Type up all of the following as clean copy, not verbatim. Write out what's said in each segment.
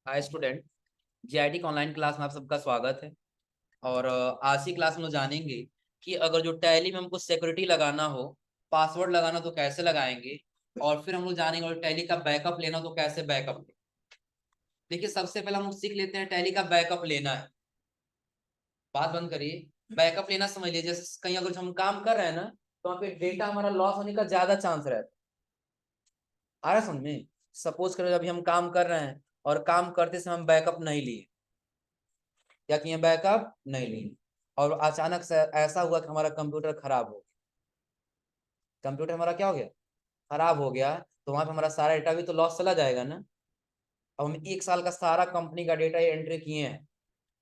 Hi student. GIT के online class में आप सबका स्वागत है। और आज की क्लास में हम जानेंगे कि अगर जो टैली में हमको सिक्योरिटी लगाना हो, पासवर्ड लगाना तो कैसे लगाएंगे। और फिर हम लोग जानेंगे और टैली का बैकअप लेना तो कैसे बैकअप ले। देखिए, सबसे पहले हम लोग सीख लेते हैं टैली का बैकअप लेना है। बात बंद करिए। बैकअप लेना समझ लीजिए, जैसे कहीं अगर हम काम कर रहे हैं ना, तो वहाँ पे डेटा हमारा लॉस होने का ज्यादा चांस रहता है। आ रहा है समझ में? सपोज करो अभी हम काम कर रहे हैं और काम करते समय हम बैकअप नहीं लिए, क्या किए बैकअप नहीं लिए, और अचानक से ऐसा हुआ कि हमारा कंप्यूटर खराब हो गया। कंप्यूटर हमारा क्या हो गया? खराब हो गया। तो वहां पे हमारा सारा डेटा भी तो लॉस चला जाएगा ना। अब हम 1 साल का सारा कंपनी का डेटा एंट्री किए हैं,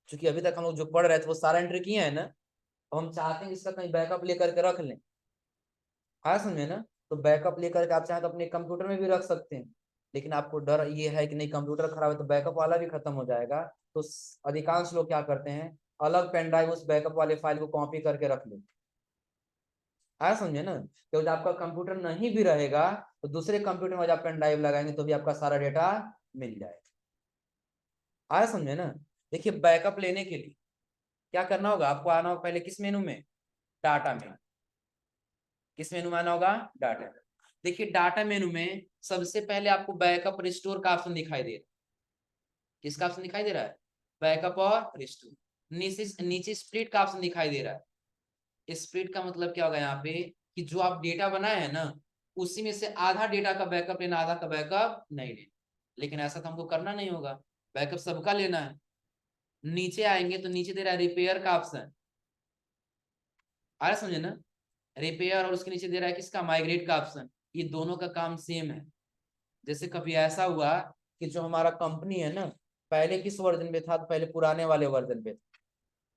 क्योंकि अभी तक हम लोग जो पढ़ रहे थे वो सारा एंट्री किए हैं ना। अब हम चाहते हैं कि इसका कहीं बैकअप लेकर के रख लें। आया समझे ना? तो बैकअप लेकर के आप चाहें तो अपने कंप्यूटर में भी रख सकते हैं। लेकिन आपको डर ये है कि नहीं, कंप्यूटर खराब है तो बैकअप वाला भी खत्म हो जाएगा। तो अधिकांश लोग क्या करते हैं, अलग पेन ड्राइव उस बैकअप वाले फाइल को कॉपी करके रख लेते हैं। आया समझे ना? तो जब आपका कंप्यूटर नहीं भी रहेगा तो दूसरे कंप्यूटर में जब आप पेन ड्राइव लगाएंगे तो भी आपका सारा डेटा मिल जाएगा। आया समझे ना? देखिए, बैकअप लेने के लिए क्या करना होगा, आपको आना होगा पहले किस मेनू में? डाटा में। किस मेनू में आना होगा? डाटा। देखिए, डाटा मेनू में सबसे पहले आपको बैकअप रिस्टोर का ऑप्शन दिखाई दे रहा है। किसका ऑप्शन दिखाई दे रहा है? बैकअप और रिस्टोर। नीचे नीचे स्प्लिट का ऑप्शन दिखाई दे रहा है। स्प्लिट का मतलब क्या होगा यहाँ पे, कि जो आप डेटा बनाए हैं ना, उसी में से आधा डेटा का बैकअप लेना, आधा का बैकअप नहीं लेना। लेकिन ऐसा तो हमको करना नहीं होगा, बैकअप सबका लेना है। नीचे आएंगे तो नीचे दे रहा है रिपेयर का ऑप्शन। आ रहा समझे ना? रिपेयर, और उसके नीचे दे रहा है किसका? माइग्रेट का ऑप्शन। ये दोनों का काम सेम है। जैसे कभी ऐसा हुआ कि जो हमारा कंपनी है ना, पहले किस वर्जन पे था, तो पहले पुराने वाले वर्जन पे था।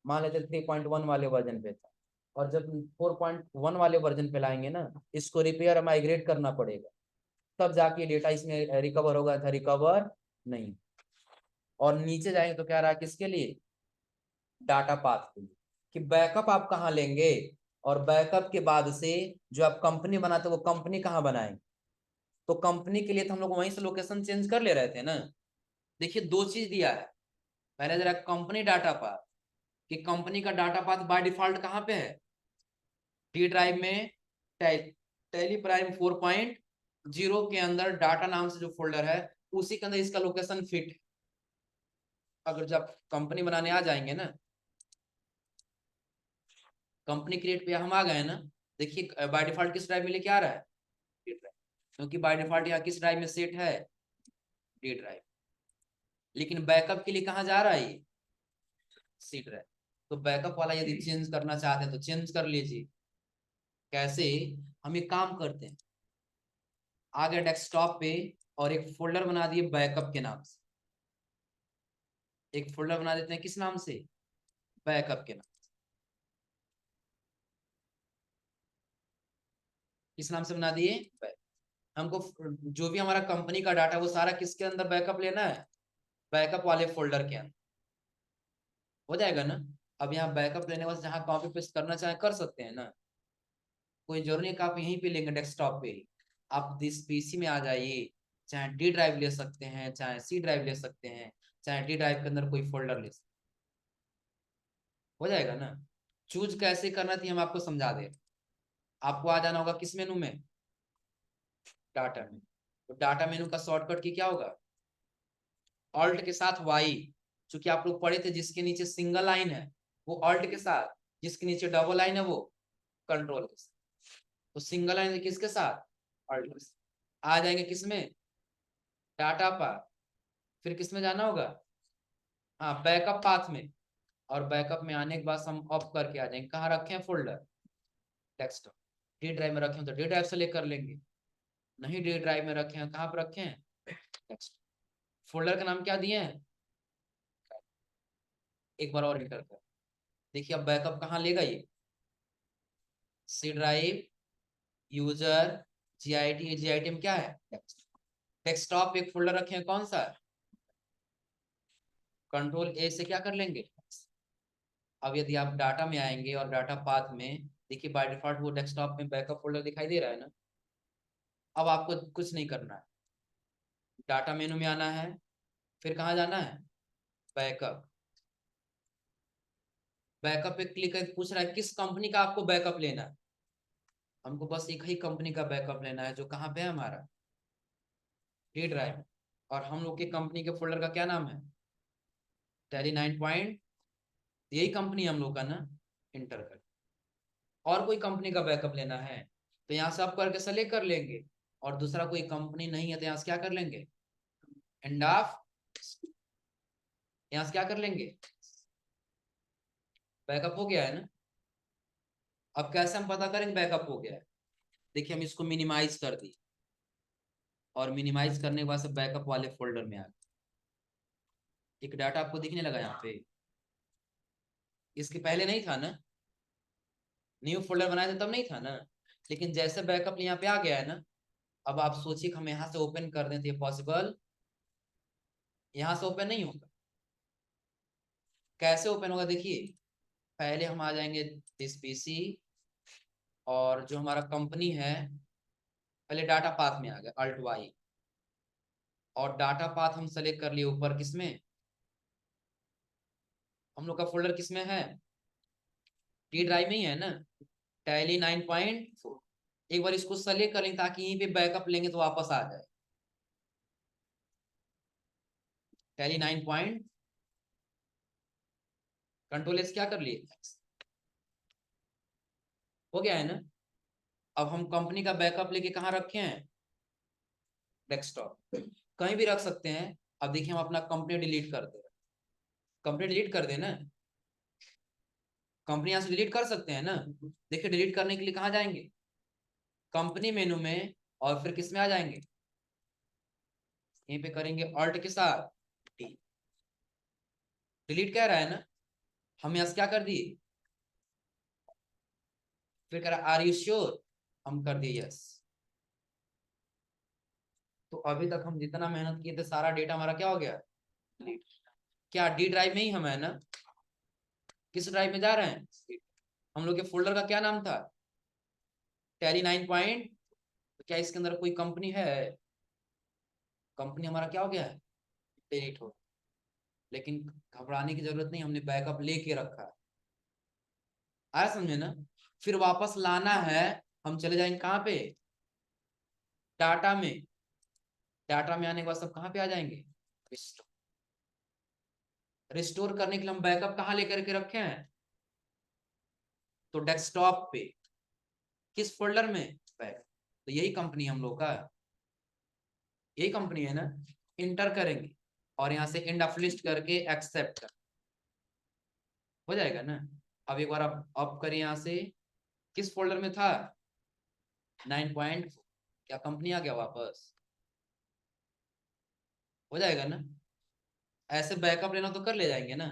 मान लेते 3.1 वाले वर्जन पे था। और जब 4.1 वाले वर्जन पे लाएंगे ना, इसको रिपेयर माइग्रेट करना पड़ेगा, तब जाके डेटा इसमें रिकवर होगा, था रिकवर नहीं। और नीचे जाएंगे तो क्या रहा किसके लिए? डाटा पाथ के लिए, कि बैकअप आप कहाँ लेंगे, और बैकअप के बाद से जो आप कंपनी बनाते हो वो कंपनी कहाँ बनाएंगे। तो कंपनी के लिए तो हम लोग वहीं से लोकेशन चेंज कर ले रहे थे ना। देखिए, दो चीज दिया है। पहले जरा कंपनी डाटा पाथ, कि कंपनी का डाटा पाथ बाय डिफॉल्ट कहाँ पे है? डी ड्राइव में। टैली प्राइम 4.0 के अंदर डाटा नाम से जो फोल्डर है, उसी के अंदर इसका लोकेशन फिट है। अगर जब कंपनी बनाने आ जाएंगे ना, कंपनी क्रिएट पे हम आ गए ना, देखिए बाय डिफॉल्ट किस ड्राइव में लेके आ रहा है? D drive. क्योंकि बाय डिफॉल्ट यहाँ किस ड्राइव में सेट है? D drive. लेकिन बैकअप के लिए कहाँ जा रहा है ये? C drive. तो बैकअप वाला यदि चेंज करना चाहते हैं तो चेंज कर लीजिए। कैसे? हम एक काम करते हैं, आ गए डेस्कटॉप पे, और एक फोल्डर बना दिए बैकअप के नाम से। एक फोल्डर बना देते हैं किस नाम से? बैकअप के नाम। किस नाम से बना दिए? हमको जो भी हमारा कंपनी का डाटा वो सारा किसके अंदर बैकअप लेना है? बैकअप वाले फोल्डर के अंदर। हो जाएगा ना? अब यहाँ बैकअप लेने वाले जहाँ कॉपी पेस्ट करना चाहे कर सकते हैं ना। कोई जरूरी है कि आप यहीं पे लेंगे डेस्कटॉप पे। आप दिस पीसी में आ जाइए। चाहे डी ड्राइव ले सकते हैं, चाहे सी ड्राइव ले सकते हैं, चाहे डी ड्राइव के अंदर कोई फोल्डर ले सकते हैं। हो जाएगा ना? चूज कैसे करना थी हम आपको समझा दे। आपको आ जाना होगा किस मेनू में? डाटा में। तो डाटा मेनू का शॉर्टकट की क्या होगा? ऑल्ट के साथ वाई। चूंकि आप लोग पढ़े थे जिसके नीचे सिंगल लाइन है वो ऑल्ट के साथ, जिसके नीचे डबल लाइन है वो कंट्रोल के साथ। तो सिंगल लाइन किसके साथ? ऑल्ट के साथ। आ जाएंगे किसमें? Data path. फिर किसमें जाना होगा? हाँ, बैकअप पाथ में। और बैकअप में आने के बाद हम ऑफ करके आ जाएंगे, कहाँ रखे हैं फोल्डर? डेस्कटॉप। डी ड्राइव में रखे हैं तो डी ड्राइव से लेकर लेंगे। नहीं डी ड्राइव में रखे हैं, कहाँ पर रखे हैं? डेस्कटॉप। फोल्डर का नाम क्या दिए हैं? एक बार और एंटर कर। देखिए, अब बैकअप कहाँ लेगा ये? C drive, user, GIT. GIT में क्या है? डेस्कटॉप। एक फोल्डर रखे हैं कौन सा? कंट्रोल ए से क्या कर लेंगे? अब यदि आप डाटा में आएंगे और डाटा पाथ में, देखिए बाय डिफॉल्ट वो डेस्कटॉप में बैकअप फोल्डर दिखाई दे रहा है ना। अब आपको कुछ नहीं करना है, डाटा मेनू में आना है, फिर कहाँ जाना है, बैकअप। बैकअप पे क्लिक करके पूछ रहा है किस कंपनी का आपको बैकअप लेना है। हमको बस एक ही कंपनी का बैकअप लेना है, जो कहाँ पे है हमारा, डी ड्राइव। और हम लोग के कंपनी के फोल्डर का क्या नाम है, टैली 9 पॉइंट, यही कंपनी हम लोग का ना, इंटर कर। और कोई कंपनी का बैकअप लेना है तो यहाँ से आप करके सेलेक्ट कर लेंगे, और दूसरा कोई कंपनी नहीं है तो यहाँ से क्या कर लेंगे, एंड ऑफ, यहाँ से क्या कर लेंगे, बैकअप हो गया है ना। अब कैसे हम पता करेंगे बैकअप हो गया है, देखिए हम इसको मिनिमाइज कर दिए, और मिनिमाइज करने के बाद सब बैकअप वाले फोल्डर में आ गए। एक डाटा आपको दिखने लगा यहाँ पे, इसके पहले नहीं था ना, न्यू फोल्डर बनाए थे तब नहीं था ना। लेकिन जैसे बैकअप यहाँ पे आ गया है ना, अब आप सोचिए कि हम यहाँ से ओपन कर दें तो ये पॉसिबल, यहाँ से ओपन नहीं होगा। कैसे ओपन होगा देखिए, पहले हम आ जाएंगे दिस पीसी, और जो हमारा कंपनी है, पहले डाटा पाथ में आ गया, अल्ट वाई, और डाटा पाथ हम सेलेक्ट कर लिए ऊपर किसमें, हम लोग का फोल्डर किसमें है, डी ड्राइव में ही है ना, टैली 9.4। एक बार इसको सेलेक्ट करें ताकि यहीं पे बैकअप लेंगे तो वापस आ जाए, टैली 9 पॉइंट, कंट्रोल एस क्या कर लिए, हो गया है ना। अब हम कंपनी का बैकअप लेके कहाँ रखे हैं, डेस्कटॉप, कहीं भी रख सकते हैं। अब देखिए हम अपना कंपनी डिलीट कर दे, कंपनी डिलीट कर देना, कंपनी यहाँ से डिलीट कर सकते हैं ना। देखिए डिलीट करने के लिए कहाँ जाएंगे, कंपनी मेनू में, और फिर किस में आ जाएंगे, यहीं पे करेंगे ऑल्ट के साथ डी, डिलीट कह रहा है ना, हम यहाँ से क्या कर दिए, फिर कह रहा आर यू श्योर, हम कर दिए यस। तो अभी तक हम जितना मेहनत किए थे सारा डेटा हमारा क्या हो गया, डिलीट। क्या डी ड्राइव में ही हम है ना, किस ड्राइव में जा रहे हैं, हम लोग के फोल्डर का क्या नाम था, टैली 9 पॉइंट। तो क्या इसके अंदर कोई कंपनी है, कंपनी हमारा क्या हो गया है, डिलीट हो। लेकिन घबराने की जरूरत नहीं, हमने बैकअप लेके रखा है, आया समझे ना। फिर वापस लाना है, हम चले जाएंगे कहाँ पे, डाटा में, डाटा में आने के बाद सब कहाँ पे आ जाएंगे, रिस्टोर। रिस्टोर करने के लिए हम बैकअप कहाँ लेकर के रखे हैं, तो डेस्कटॉप पे, किस फोल्डर में, बैक। तो यही कंपनी हम लोग का, यही कंपनी है ना, इंटर करेंगे, और यहाँ से एंड ऑफ लिस्ट करके एक्सेप्ट कर, हो जाएगा ना। अब एक बार आप अप करें यहाँ से, किस फोल्डर में था, 9 पॉइंट, क्या कंपनी आ गया वापस, हो जाएगा ना। ऐसे बैकअप लेना तो कर ले जाएंगे ना,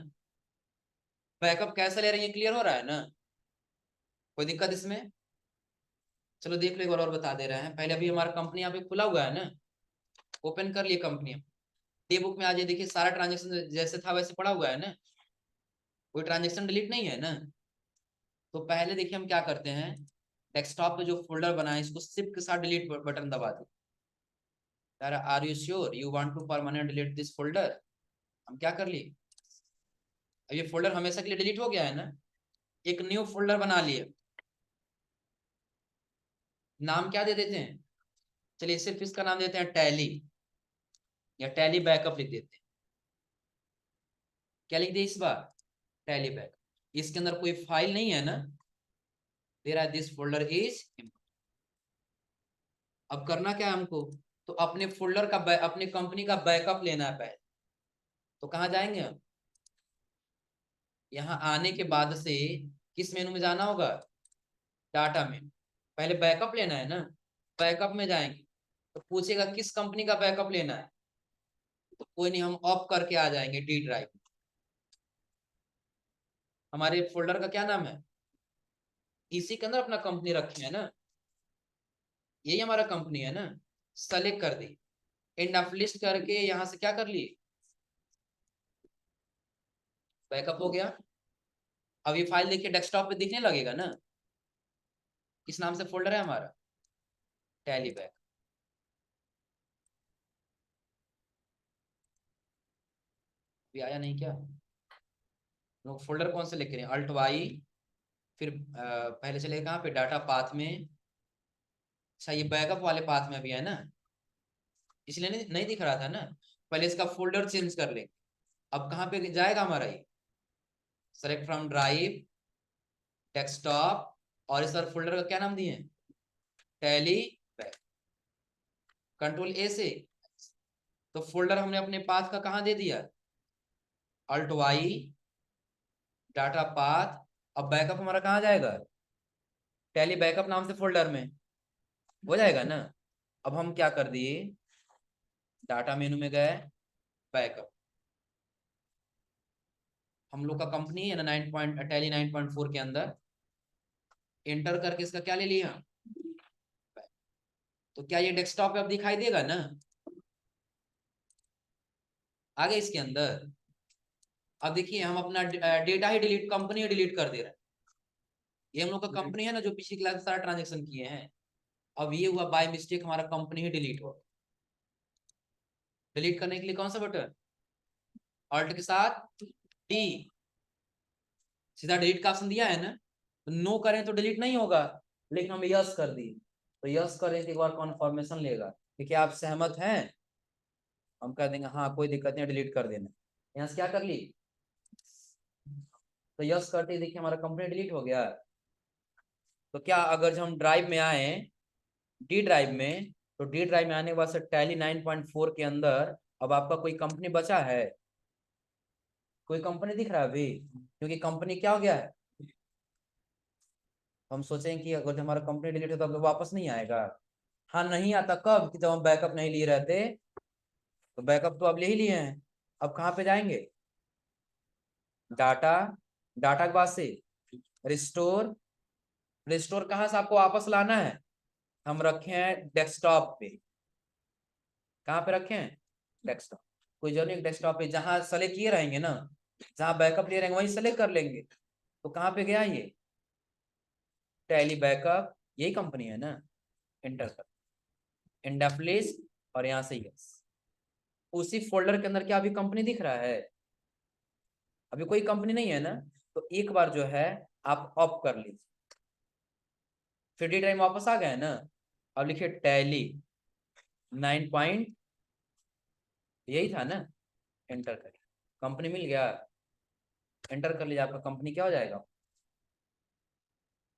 बैकअप कैसे ले रहे हैं क्लियर हो रहा है ना, कोई दिक्कत इसमें। चलो देख लो एक बार और बता दे रहे हैं, पहले अभी हमारा कंपनी यहाँ पे खुला हुआ है ना, ओपन कर लिए कंपनी, डे बुक में आ जाए, देखिए सारा ट्रांजेक्शन जैसे था वैसे पड़ा हुआ है ना, कोई ट्रांजेक्शन डिलीट नहीं है ना। तो पहले देखिए हम क्या करते हैं, डेस्कटॉप पे जो फोल्डर बना है इसको शिफ्ट के साथ डिलीट बटन दबा दो, यार are you sure you want to permanent delete this folder, हम क्या कर लिए, अब ये फोल्डर हमेशा के लिए डिलीट हो गया है ना, एक न्यू फोल्डर बना लिए, नाम क्या दे देते हैं, चलिए सिर्फ इसका नाम देते हैं टैली, या टैली बैकअप लिख देते हैं, क्या लिख दिए इस बार, टैली बैकअप। इसके अंदर कोई फाइल नहीं है ना, दे रहा है दिस फोल्डर इज, अब करना क्या है हमको, तो अपने फोल्डर का अपने कंपनी का बैकअप लेना है पहले। तो कहाँ जाएंगे हम, यहाँ आने के बाद से किस मेनू में जाना होगा, डाटा में, पहले बैकअप लेना है ना, बैकअप में जाएंगे, तो पूछेगा किस कंपनी का बैकअप लेना है, तो कोई नहीं, हम ऑफ करके आ जाएंगे डी ड्राइव। हमारे फोल्डर का क्या नाम है, इसी के अंदर अपना कंपनी रखी है ना, यही हमारा कंपनी है ना, सेलेक्ट कर दी, एंड ऑफ लिस्ट करके यहाँ से क्या कर ली, बैकअप हो गया। अब ये फाइल देखिए डेस्कटॉप पे दिखने लगेगा ना, किस नाम से फोल्डर है हमारा, टैली बैक। भी आया नहीं क्या? लोग फोल्डर कौन से लिख रहे हैं? अल्ट वाई, फिर पहले चले कहाँ पे, डाटा पाथ में। अच्छा ये बैकअप वाले पाथ में भी है ना, इसलिए नहीं दिख रहा था ना। पहले इसका फोल्डर चेंज कर ले। अब कहाँ पे जाएगा हमारा ये? सेलेक्ट फ्रॉम ड्राइव, डेस्कटॉप, और इस बार फोल्डर का क्या नाम दिए? Tally back. कंट्रोल ए से तो फोल्डर हमने अपने पाथ का कहाँ दे दिया? Alt Y, data path. अब बैकअप हमारा कहाँ जाएगा? टैली बैकअप नाम से फोल्डर में हो जाएगा ना। अब हम क्या कर दिए, डाटा मेनू में गए, बैकअप। हम लोग का कंपनी है ना 9 टैली 9.4 के अंदर, एंटर करके इसका क्या ले लिया? तो क्या ये डेस्कटॉप पे अब दिखाई देगा ना आगे इसके अंदर? अब देखिए हम अपना डेटा ही डिलीट, कंपनी ही डिलीट कर दे रहे हैं। ये हम लोग का कंपनी है ना जो पिछली क्लास में सारा ट्रांजेक्शन किए हैं, अब ये हुआ बाय मिस्टेक हमारा कंपनी ही डिलीट हो। डिलीट करने के लिए कौन सा बटन? ऑल्ट के साथ डी, सीधा डिलीट का ऑप्शन दिया है ना। तो नो करें तो डिलीट नहीं होगा, लेकिन हम यस कर दिए तो यस करें तो एक बार कॉन्फर्मेशन लेगा कि क्या आप सहमत हैं। हम कह देंगे हाँ कोई दिक्कत नहीं, डिलीट कर देना। यहाँ से क्या कर ली, तो यस करते ही देखिए हमारा कंपनी डिलीट हो गया। तो क्या अगर हम ड्राइव में आए, डी ड्राइव में, तो डी ड्राइव में आने के बाद से टैली 9.4 के अंदर अब आपका कोई कंपनी बचा है? कोई कंपनी दिख रहा है अभी? क्योंकि कंपनी क्या हो गया है, हम सोचें कि अगर हमारा कंपनी डिलीट होता तो वापस नहीं आएगा। हाँ नहीं आता कब, कि जब हम बैकअप नहीं लिए रहते। तो बैकअप तो अब ले ही लिए हैं। अब कहाँ पे जाएंगे? डाटा, डाटा के बाद से रिस्टोर। रिस्टोर कहाँ से आपको वापस लाना है? हम रखे हैं डेस्कटॉप पे। कहाँ पे रखे हैं? डेस्कटॉप। कोई जरूरी नहीं डेस्कटॉप पे, जहां सेलेक्ट किए रहेंगे ना, जहां बैकअप ले रहेंगे वहीं सेलेक्ट कर लेंगे। तो कहाँ पे गया ये? टैली बैकअप, यही कंपनी है ना। एंटर कर, इंडेफिनिट, और यहाँ से यस। उसी फोल्डर के अंदर क्या अभी कंपनी दिख रहा है? अभी कोई कंपनी नहीं है ना। तो एक बार जो है आप ऑफ कर लीजिए, फिर डी ड्राइव वापस आ गए ना। अब लिखिए टैली 9 यही था ना, एंटर करिए, कंपनी मिल गया। एंटर कर लीजिए, आपका कंपनी क्या हो जाएगा?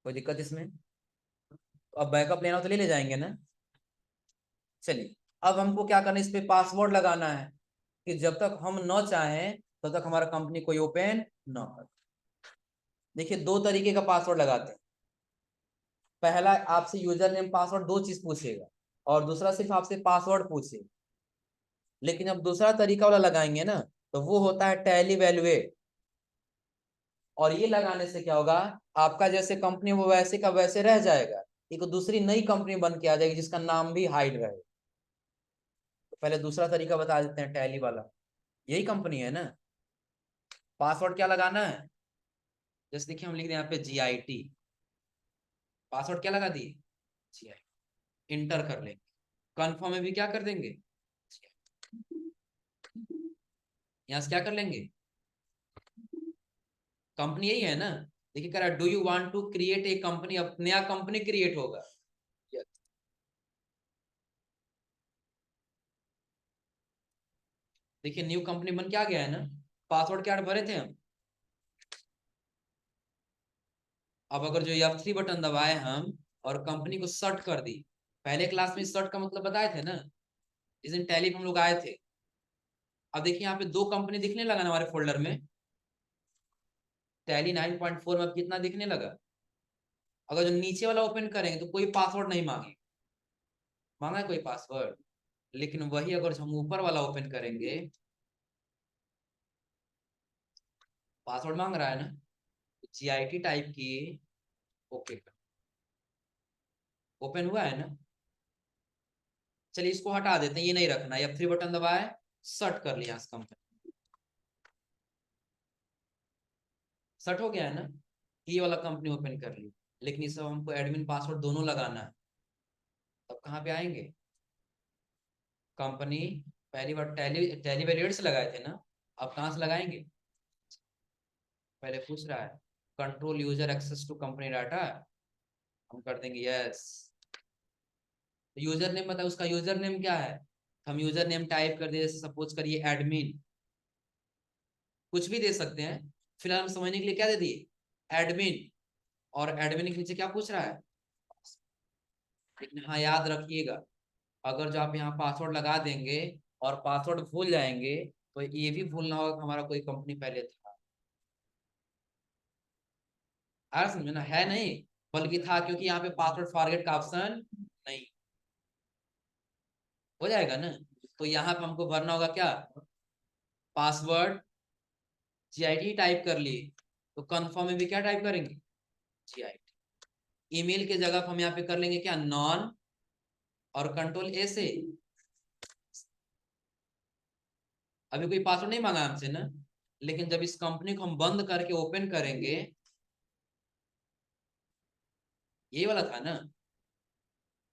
कोई दिक्कत इसमें? तो अब बैकअप लेना हो तो ले जाएंगे ना। चलिए अब हमको क्या करना है, इस पे पासवर्ड लगाना है कि जब तक हम न चाहें तब तक हमारा कंपनी कोई ओपन न कर। देखिए दो तरीके का पासवर्ड लगाते हैं। पहला आपसे यूजर नेम पासवर्ड दो चीज पूछेगा, और दूसरा सिर्फ आपसे पासवर्ड पूछेगा। लेकिन अब दूसरा तरीका वाला लगाएंगे ना, तो वो होता है टैली वैल्यूएट। और ये लगाने से क्या होगा, आपका जैसे कंपनी वो वैसे का वैसे रह जाएगा, एक दूसरी नई कंपनी बन के आ जाएगी जिसका नाम भी हाइड रहे। तो पहले दूसरा तरीका बता देते हैं, टैली वाला। यही कंपनी है ना। पासवर्ड क्या लगाना है, जैसे देखिए हम लिख दें यहाँ पे GIT। पासवर्ड क्या लगा दिए? GIT। इंटर कर लेंगे, कन्फर्म में भी क्या कर देंगे, यहाँ से क्या कर लेंगे, कंपनी यही है ना। देखिए कह रहा है do you want to create a company, अब नया कंपनी क्रिएट होगा। देखिए न्यू कंपनी बन के आ गया है ना। पासवर्ड क्या भरे थे हम। अब अगर जो F3 बटन दबाए हम और कंपनी को सर्ट कर दी, पहले क्लास में सर्ट का मतलब बताए थे ना, जिस दिन टैली हम लोग आए थे। अब देखिए यहाँ पे दो कंपनी दिखने लगा ना हमारे फोल्डर में। टैली 9.4 में अब कितना दिखने लगा। अगर जो नीचे वाला ओपन करेंगे तो कोई पासवर्ड नहीं मांगे, मांगा है कोई पासवर्ड। लेकिन वही अगर हम ऊपर वाला ओपन करेंगे, पासवर्ड मांग रहा है ना। GIT टाइप की, ओके ओपन हुआ है ना। चलिए इसको हटा देते हैं, ये नहीं रखना। F3 बटन दबाए, सर्ट कर लिया कंपनी, सर्ट हो गया है ना। ये वाला कंपनी ओपन कर ली। लेकिन इस सब हमको एडमिन पासवर्ड दोनों लगाना है। तब कहाँ पे आएंगे, कंपनी, पहली बार टैली टैली वैल्यूएट से लगाए थे ना। अब कहाँ से लगाएंगे? पहले पूछ रहा है control user access to company data, हम कर देंगे यस। यूजर नेम बताओ, उसका यूजर नेम क्या है? हम यूजर नेम टाइप कर दिए, जैसे सपोज करिए एडमिन, कुछ भी दे सकते हैं। फिलहाल हम समझने के लिए क्या दे दिए, एडमिन। और एडमिन के नीचे क्या पूछ रहा है, लेकिन हाँ याद रखिएगा, अगर जो आप यहाँ पासवर्ड लगा देंगे और पासवर्ड भूल जाएंगे, तो ये भी भूलना होगा कि हमारा कोई कंपनी पहले था। आ रहा समझे ना, है नहीं, बल्कि था, क्योंकि यहाँ पे पासवर्ड फॉरगेट का ऑप्शन नहीं। हो जाएगा ना। तो यहाँ पे हमको भरना होगा क्या, पासवर्ड जीआईटी टाइप कर लिए, तो कंफर्म में भी क्या टाइप करेंगे, जीआईटी। ईमेल के जगह हम यहाँ पे कर लेंगे क्या, नॉन, और कंट्रोल ए से। अभी कोई पासवर्ड नहीं मांगा हमसे ना, लेकिन जब इस कंपनी को हम बंद करके ओपन करेंगे, ये वाला था ना,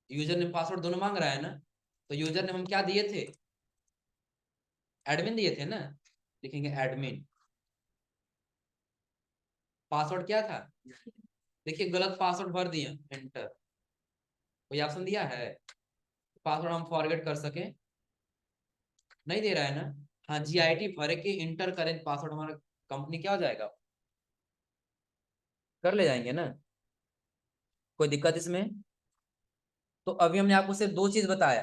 यूजर नेम पासवर्ड दोनों मांग रहा है ना, तो यूजर नेम हम क्या दिए थे, एडमिन दिए थे ना, लिखेंगे एडमिन। पासवर्ड क्या था, देखिए गलत पासवर्ड भर दिया, एंटर। कोई ऑप्शन दिया है पासवर्ड हम फॉरगेट कर सके, नहीं दे रहा है ना। हाँ जीआईटी भर के इंटर करें पासवर्ड, हमारा कंपनी क्या हो जाएगा, कर ले जाएंगे ना, कोई दिक्कत इसमें? तो अभी हमने आपको सिर्फ दो चीज बताया,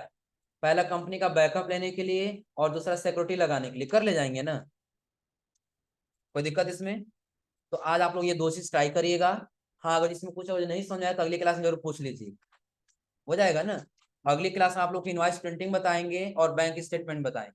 पहला कंपनी का बैकअप लेने के लिए और दूसरा सिक्योरिटी लगाने के लिए, कर ले जाएंगे ना, कोई दिक्कत इसमें? तो आज आप लोग ये दो चीज ट्राई करिएगा। हाँ अगर इसमें कुछ नहीं समझ आया तो अगली क्लास में जरूर पूछ लीजिए, हो जाएगा ना। अगली क्लास में आप लोग की इनवॉइस प्रिंटिंग बताएंगे और बैंक स्टेटमेंट बताएंगे।